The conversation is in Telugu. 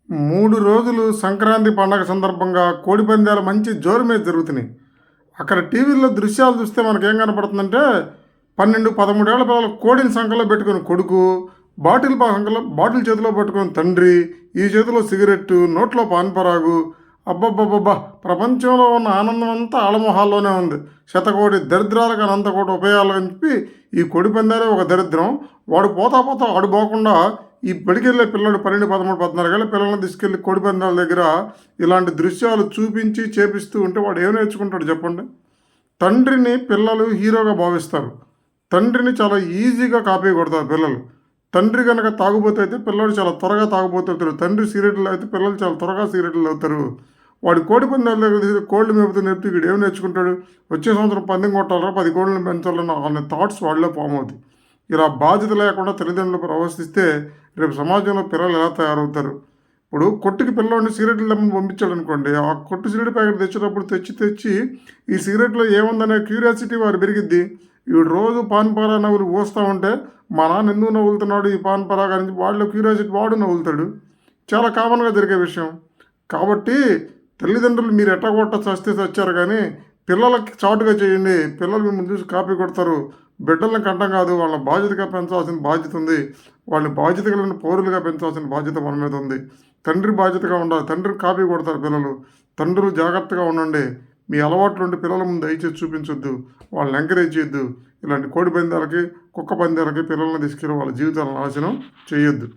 3 రోజులు సంక్రాంతి పండగ సందర్భంగా కోడిపందాలు మంచి జోరు మీద జరుగుతున్నాయి. అక్కడ టీవీల్లో దృశ్యాలు చూస్తే మనకేం కనపడుతుందంటే 12, 13 ఏళ్ల పిల్లలు కోడిని సంకలో పెట్టుకొని కొడుకు, బాటిల్ చేతిలో పట్టుకొని తండ్రి, ఈ చేతిలో సిగరెట్టు, నోట్లో పాన్ పరాగు. అబ్బబ్బబ్బబ్బా! ప్రపంచంలో ఉన్న ఆనందం అంతా ఆలమొహాల్లోనే ఉంది. శతకోటి దరిద్రాలకు అనంతకోటి ఉపాయాలు అని చెప్పి ఈ కోడిపందాలే ఒక దరిద్రం. వాడు పోతా పోతా ఆడు పోకుండా ఈ బడికెళ్ళే పిల్లడు 12, 13, 14 ఏళ్ళ పిల్లల్ని తీసుకెళ్ళి కోడిపందాల దగ్గర ఇలాంటి దృశ్యాలు చూపించి చేపిస్తూ ఉంటే వాడు ఏం నేర్చుకుంటాడు చెప్పండి? తండ్రిని పిల్లలు హీరోగా భావిస్తారు. తండ్రిని చాలా ఈజీగా కాపీ కొడతారు పిల్లలు. తండ్రి కనుక తాగుబోతు అయితే పిల్లడు చాలా త్వరగా తాగుబోతు అవుతారు. తండ్రి సిగరెట్లు అయితే పిల్లలు చాలా త్వరగా సిగరెట్లు అవుతారు. వాడు కోడిపందాల దగ్గర తీసి కోళ్ళు మేపుతూ వీడు ఏం నేర్చుకుంటాడు? వచ్చే సంవత్సరం పందెం కొట్టాలరా, 10 కోళ్ళని పెంచాలన్న అనే థాట్స్ వాళ్ళలో ఫామ్ అవుతాయి. ఇలా బాధ్యత లేకుండా తల్లిదండ్రులు ప్రవర్తిస్తే రేపు సమాజంలో పిల్లలు ఎలా తయారవుతారు? ఇప్పుడు కొట్టుకి పిల్లవాడిని సిగరెట్లు తెమ్మని పంపించాడు అనుకోండి, ఆ కొట్టు సిగరెట్ ప్యాకెట్ తెచ్చేటప్పుడు తెచ్చి ఈ సిగరెట్లో ఏముందనే క్యూరియాసిటీ వారు పెరిగిద్ది. వీడు రోజు పాన్ పరా నవ్వులు పోస్తూ ఉంటే మా నాన్న ఎందుకు నవ్వులుతున్నాడు ఈ పాన్ పరా కానీ వాళ్ళ క్యూరియాసిటీ వాడు నవ్వులుతాడు. చాలా కామన్గా జరిగే విషయం. కాబట్టి తల్లిదండ్రులు మీరు ఎట్టగొట్ట చస్తే చచ్చారు కానీ పిల్లలకి చాటుగా చేయండి. పిల్లలు మిమ్మల్ని చూసి కాపీ కొడతారు. బిడ్డలను కంటం కాదు, వాళ్ళని బాధ్యతగా పెంచాల్సిన బాధ్యత ఉంది. వాళ్ళని బాధ్యత కలిగిన పౌరులుగా పెంచాల్సిన బాధ్యత మన మీద ఉంది. తండ్రి బాధ్యతగా ఉండాలి. తండ్రిని కాపీ కొడతారు పిల్లలు. తండ్రులు జాగ్రత్తగా ఉండండి. మీ అలవాట్లు ఉండి పిల్లల ముందు దయచేసి చూపించొద్దు. వాళ్ళని ఎంకరేజ్ చేయొద్దు. ఇలాంటి కోడి పందాలకి, కుక్క పందాలకి పిల్లల్ని తీసుకెళ్ళి వాళ్ళ జీవితాలను నాశనం చేయొద్దు.